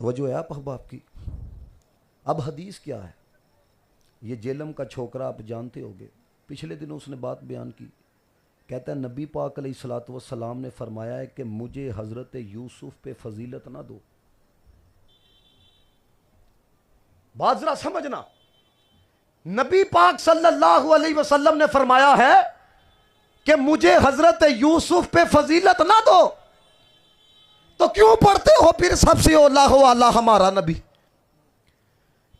वजह है आप अहबाब की। अब हदीस क्या है? ये जेलम का छोकरा आप जानते होगे, पिछले दिनों उसने बात बयान की। कहता है नबी पाक अलैहिस्सलातु वस्सलाम ने फरमाया है कि मुझे हज़रत यूसुफ पे फजीलत ना दो। बात जरा समझना, नबी पाक सल्लल्लाहु अलैहि वसल्लम ने फरमाया है कि मुझे हज़रत यूसुफ पे फजीलत ना दो, तो क्यों पढ़ते हो फिर सबसे औला हो अल्लाह हमारा नबी?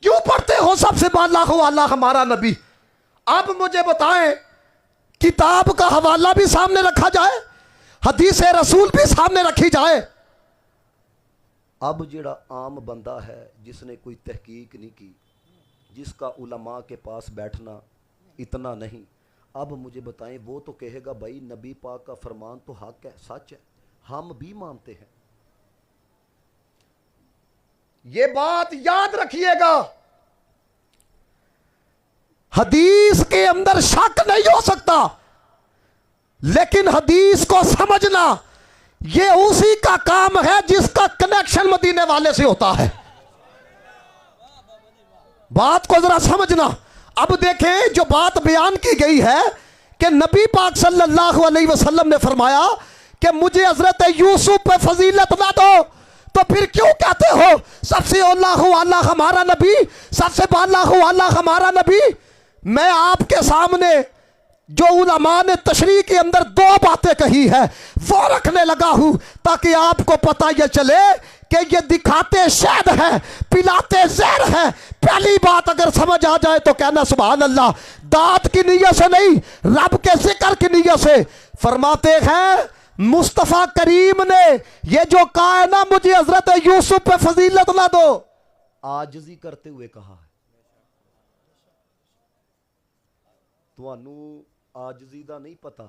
क्यों पढ़ते हो सबसे बाला हो अल्लाह हमारा नबी? अब मुझे बताएं, किताब का हवाला भी सामने रखा जाए, हदीस रसूल भी सामने रखी जाए। अब जेड़ा आम बंदा है जिसने कोई तहकीक नहीं की, जिसका उलमा के पास बैठना इतना नहीं, अब मुझे बताएं वो तो कहेगा भाई नबी पाक का फरमान तो हक है, सच है, हम भी मानते हैं। ये बात याद रखिएगा, हदीस के अंदर शक नहीं हो सकता, लेकिन हदीस को समझना ये उसी का काम है जिसका कनेक्शन मदीने वाले से होता है। बात को जरा समझना। अब देखें, जो बात बयान की गई है कि नबी पाक सल्लल्लाहु अलैहि वसल्लम ने फरमाया कि मुझे हजरत यूसुफ पे फजीलत ना दो, तो फिर क्यों कहते हो सबसे औला हो अल्लाह हमारा नबी, सबसे बाला हो अल्लाह हमारा नबी? मैं आपके सामने जो उलमा ने तशरीह के अंदर दो बातें कही है वो रखने लगा हूं, ताकि आपको पता यह चले कि ये दिखाते शहद है, पिलाते जहर है। पहली बात अगर समझ आ जाए तो कहना सुभान अल्लाह। दात की नीयत से नहीं, रब के जिक्र की नीयत से। फरमाते हैं मुस्तफ़ा करीम ने ये जो कहा है ना मुझे हजरत यूसुफ पे फजीलत ना दो, आजिज़ी करते हुए कहा है। तुहानू आजिज़ी दा नहीं पता,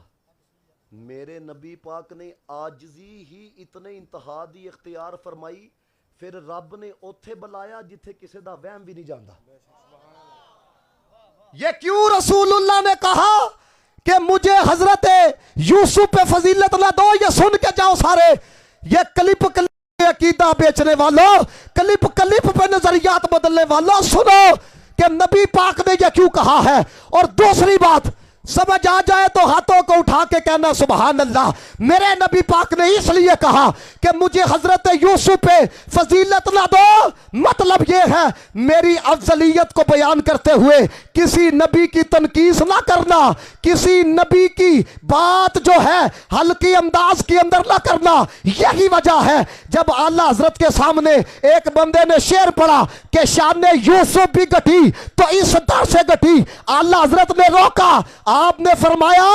मेरे नबी पाक ने आजिज़ी ही इतने इंतहा दी इख्तियार फरमाई, फिर रब ने ओथे बुलाया जिथे किसी दा वहम भी नहीं जाता। ये क्यों रसूलुल्लाह ने कहा कि मुझे हजरत यूसुफ पे फजीलत ना दो? ये सुन के जाओ सारे, ये क्लिप क्लिप अकीदा बेचने वालों, क्लिप क्लिप पे नजरियात बदलने वालों, सुनो कि नबी पाक ने ये क्यों कहा है। और दूसरी बात समझ आ जाए तो हाथों को उठा के कहना सुभान अल्लाह। मेरे नबी पाक ने इसलिए कहा कि मुझे हजरत यूसुफ पे फजीलत ना दो, मतलब यह है मेरी अफजलियत को बयान करते हुए किसी नबी की तनकीस ना करना, किसी नबी की बात जो है हल्की अंदाज के अंदर ना करना। यही वजह है जब आला हजरत के सामने एक बंदे ने शेर पढ़ा कि शान यूसुफ भी घटी तो इस दर से घटी, आला हजरत ने रोका, आपने फरमाया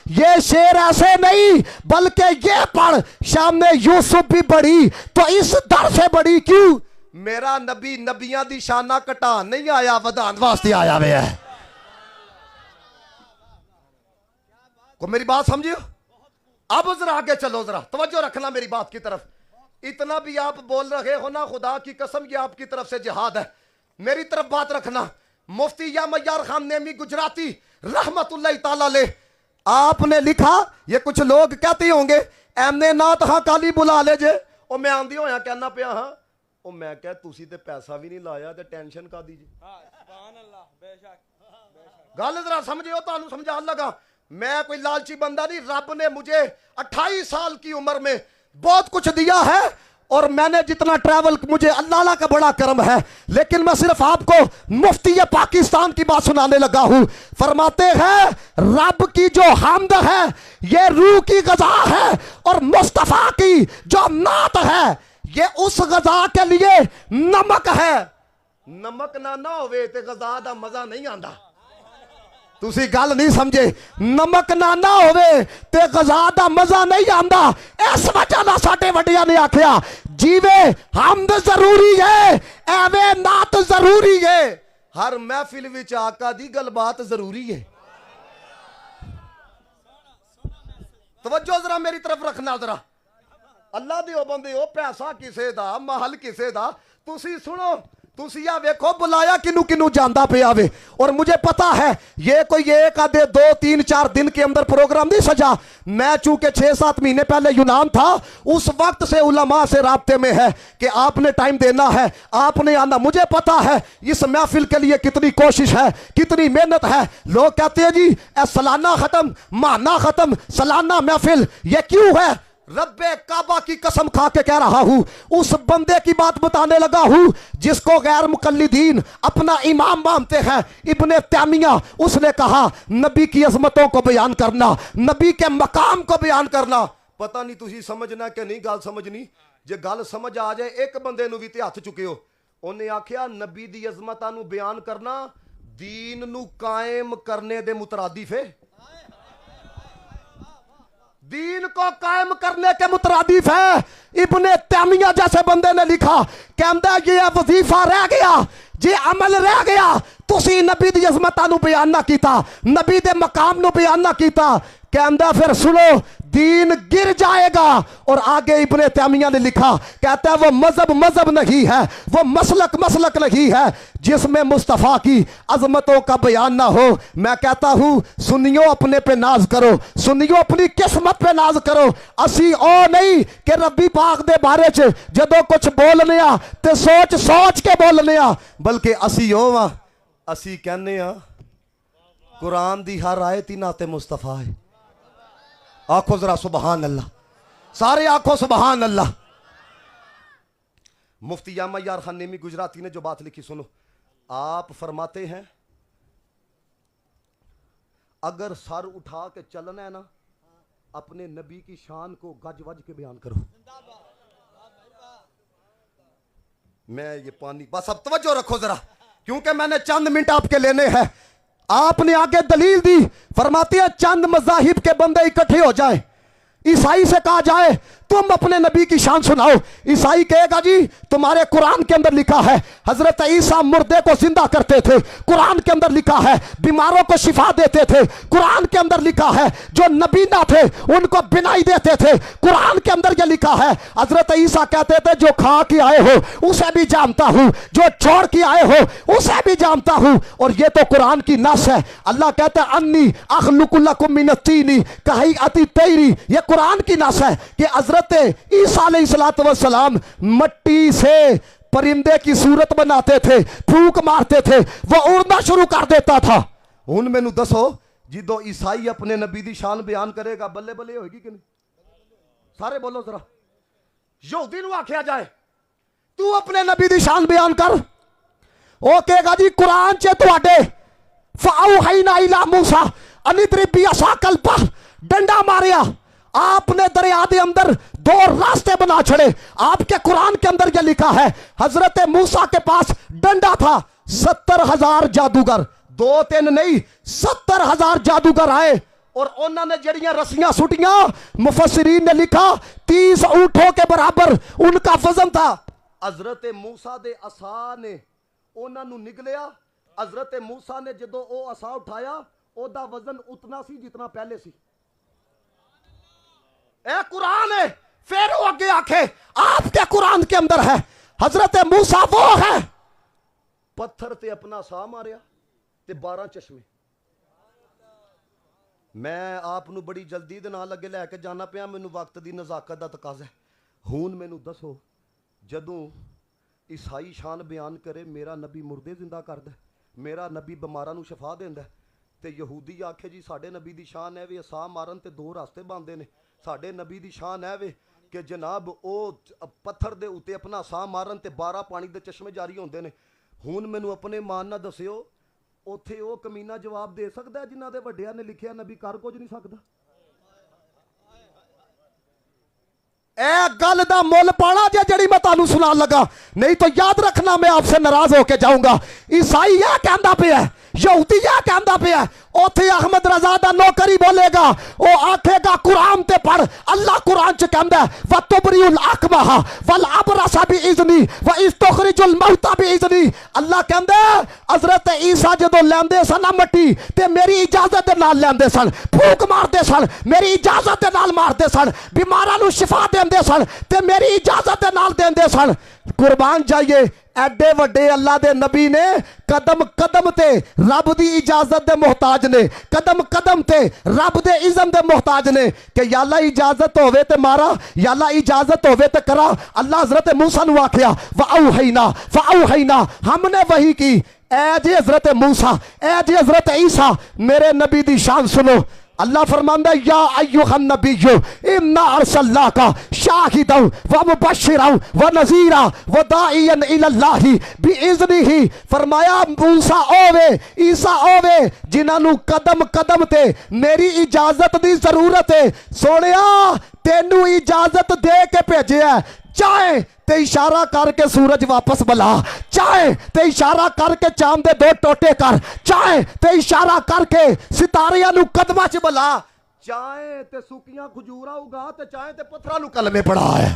ये शेर ऐसे नहीं बल्कि ये पढ़ शान यूसुफ भी बढ़ी तो इस दर से बढ़ी। क्यों? मेरा नबी नबियां दी शाना घटा नहीं आया, वधान वास्ते आया वे है। को मेरी बात समझियो। अब जरा आगे चलो, जरा तवज्जो रखना मेरी बात की तरफ। इतना भी आप बोल रहे हो ना, खुदा की कसम ये आपकी तरफ से जिहाद है। मेरी तरफ बात रखना। मुफ्ती या मय्यार खान नेमी गुजराती रहमतुल्लाह ताला ले, आपने लिखा, ये कुछ लोग कहते होंगे एमने नात हाँ काली बुला ले जे, ओ मैं आंदी होया कहना पिया हाँ, ओ मैं कह तुसी ते पैसा भी नहीं लाया ते टेंशन का दी जी। गल जरा समझियो, तानू समझान लगा। मैं कोई लालची बंदा नहीं, रब ने मुझे 28 साल की उम्र में बहुत कुछ दिया है और मैंने जितना ट्रैवल, मुझे अल्लाह का बड़ा करम है। लेकिन मैं सिर्फ आपको मुफ्ती पाकिस्तान की बात सुनाने लगा हूं। फरमाते हैं रब की जो हमद है ये रूह की गजा है, और मुस्तफा की जो नात है ये उस गजा के लिए नमक है। नमक ना होवे ते गजा दा मजा नहीं आंदा। तुसी गल नहीं समझे, नमक ना होवे ते गजा दा मजा नहीं आंदा। इस वजह ना साडे वड्डिया ने आखिया जीवे हमद जरूरी है, एवे नात जरूरी है। हर महफिल विच आका दी गलबात जरूरी है। तवज्जो जरा मेरी तरफ रखना जरा। अल्लाह दे ओ बंदे ओ, पैसा किसे दा, महल किसे दा। तुसी सुनो, तुसी आ वेखो बुलाया किनू किनू जांदा पिया वे। और मुझे पता है ये कोई एक आधे 2 3 4 दिन के अंदर प्रोग्राम नहीं सजा। मैं चूंकि 6-7 महीने पहले यूनान था, उस वक्त से उलमा से राब्ते में है कि आपने टाइम देना है, आपने आना। मुझे पता है इस महफिल के लिए कितनी कोशिश है, कितनी मेहनत है। लोग कहते हैं जी सालाना खत्म, माहना खत्म, सालाना महफिल, ये क्यों है? रब्बे काबा की कसम खा के कह रहा हूं, उस बंदे की बात बताने लगा हूं जिसको गैर मुकल्लिदीन अपना इमाम मानते हैं, इब्ने तैमिया। उसने कहा नबी की अजमतों को बयान करना, नबी के मकाम को बयान करना। पता नहीं तुसी समझना कि नहीं गल समझनी। जे गल समझ आ जाए, एक बंदे नूं भी ते हथ चुके हो, उन्हें आख्या नबी दी अजमतां नूं बयान करना दीन नूं कायम करने दे मुतरादिफ है। दीन को कायम करने के मुतरादिफ है। इब्ने तैमिया जैसे बंदे ने लिखा, कहता ये वजीफा रह गया, जे अमल रह गया, तुसी नबी दी अजमतां नूं बयान ना कीता, नबी दे मकाम नूं बयान ना कीता। कहता फिर सुनो दीन गिर जाएगा। और आगे इब्ने तैमिया ने लिखा, कहता है वो मजहब मजहब नहीं है, वो मसलक मसलक नहीं है जिसमें मुस्तफ़ा की अजमतों का बयान ना हो। मैं कहता हूं सुनियो अपने पे नाज करो, सुनियो अपनी किस्मत पे नाज करो। असी ओ नहीं कि रब्बी पाक दे बारे च जदों कुछ बोलने आ ते सोच सोच के बोलने आ, बल्कि असी ओ वा असी कहने आ कुरान दी हर आयत ही नाते मुस्तफ़ा है। आखो जरा सुबहान अल्लाह, सारे आखो सुबहान अल्लाह। मुफ्ती यामा यार खान नेमी गुजराती ने जो बात लिखी सुनो। आप फरमाते हैं अगर सर उठा के चलना है ना, अपने नबी की शान को गज वज के बयान करो। मैं ये पानी बस अब तवज्जो रखो जरा, क्योंकि मैंने चंद मिनट आपके लेने हैं। आपने आगे दलील दी, फरमाती है चंद मज़ाहिब के बंदे इकट्ठे हो जाए, ईसाई से कहा जाए तुम अपने नबी की शान सुनाओ। ईसाई कहेगा जी तुम्हारे कुरान के अंदर लिखा है हजरत ईसा मुर्दे को जिंदा करते थे, कुरान के अंदर लिखा है बीमारों को शिफा देते थे, कुरान के अंदर लिखा है जो नबी ना थे उनको बिनाई देते थे, कुरान के अंदर ये लिखा है। हजरत ईसा कहते थे जो खा के आए हो उसे भी जानता हूं, जो छोड़ के आए हो उसे भी जानता हूं। और ये तो कुरान की नस है। अल्लाह कहता है अन्नी अखलुकु लकुम मिनत्तीनी कहैअति तैरी, ये कुरान की नस है कि हजरत ईसा अलैहिस्सलातु वस्सलाम मट्टी से परिंदे की सूरत बनाते थे, फूंक मारते थे, वो उड़ना शुरू कर देता था। हुन मैनू दसो जिदो ईसाई अपने नबी दी शान बयान करेगा बल्ले बल्ले होगी कि नहीं? सारे बोलो जरा। यहूदी नू आख्या जाए तू अपने नबी दी शान बयान कर, ओ कहेगा जी कुरान च तुहाडे फ़अौहैना इला मूसा अनिद्रिब बिअसाकल बहर, डंडा मारिया आपने दरिया के अंदर 2 रास्ते बना छड़े। आपके कुरान के अंदर यह लिखा है हजरत मूसा के पास डंडा था, 70,000 जादूगर, 2-3 नहीं 70,000 जादूगर आए और उन्होंने जड़ियां रस्सियां सुटियां, मुफस्सिरीन ने लिखा 30 ऊंटों के बराबर उनका वजन था। हजरत मूसा दे असा ने उन्होंने निगलिया, हजरत मूसा ने जदों वो असा उठाया ओदा वजन उतना सी जितना पहले सी। ए कुरान है। फिर वो आगे आखे आपके कुरान के अंदर है हजरत मूसा वो है पत्थर ते अपना सा मारिया ते 12 चश्मे। मैं आप नू बड़ी जल्दी दे नाल लगे लैके जाना पिया, मैनू वक्त दी नजाकत दा तकाजा है। हुन मैनू दसो जदों ईसाई शान बयान करे मेरा नबी मुर्दे जिंदा करदा, मेरा नबी बीमारां नू शफा देंदा, ते यहूदी आखे जी साडे नबी दी शान है वे असा मारन ते 2 रास्ते बनदे ने, साडे नबी दी शान है वे कि जनाब ओ पत्थर दे उत्ते अपना सा मारन ते 12 पानी दे चश्मे जारी होंदे ने। हुन मैनू अपने मान ना दसियो उत्थे ओ कमीना जवाब दे सकदा है जिन्हां दे वड्डियां ने लिखिया नबी कर कुछ नहीं सकदा? ए गल दा मुल पाना जे जड़ी मैं तुहानू सुनान लगा, नहीं तो याद रखना मैं आपसे नाराज होके जाऊंगा। ईसाई यह कहंदा पिया, यहूदी यह कहंदा पिया, उथे अहमद रजा दा नौकरी बोलेगा, वो आखेगा कुरान ते पढ़। अल्लाह कुरान च कहंदा है व तुबरिउल अकमह वल अबरस बिइज़नी व इस्तखरिजुल मौता बिइज़नी। अल्लाह कहंदा हजरत ईसा जदों लैंदे सन मट्टी ते मेरी इजाजत दे नाल लैंदे सन, फूक मारदे सन मेरी इजाजत दे नाल मारदे सन, बीमारां नूं शिफा देंदे सन ते मेरी इजाजत दे नाल देंदे सन। कुर्बान जाइए, एडे वड्डे अल्लाह दे नबी ने कदम कदम ते रब दी इजाजत दे मोहताज ने, कदम कदम ते रब दे इज़्म दे मोहताज ने कि या अल्लाह इजाजत होवे ते मारा, या अल्लाह इजाजत होवे ते करा। अल्लाह हजरत मूसा नूं आखिया फ़अौहैना, हमने वही की। ए जी हजरत मूसा, ए जी हजरत ईसा, मेरे नबी दी शान सुनो। अल्लाह फरमांदा या अय्युहन नबिय्यु इन्ना अरसलनाका शाहिदन व मुबश्शिरन व नज़ीरा व दाइयन इलल्लाहि बिइज़निही। फरमाया मूसा ओवे, ईसा ओवे जिन्हां नूं कदम कदम ते मेरी इजाजत दी जरूरत है। सोनिया तेनू इजाजत दे के भेजिया, चाहे ते इशारा करके सूरज वापस बुला, चाहे ते इशारा करके चांद दे दो टोटे कर, चाहे ते इशारा करके सितारियां नू कदमां च बुला, चाहे ते सुकियां खजूरा उगा ते चाहे ते पत्थरां नू कलमे पढ़ा है।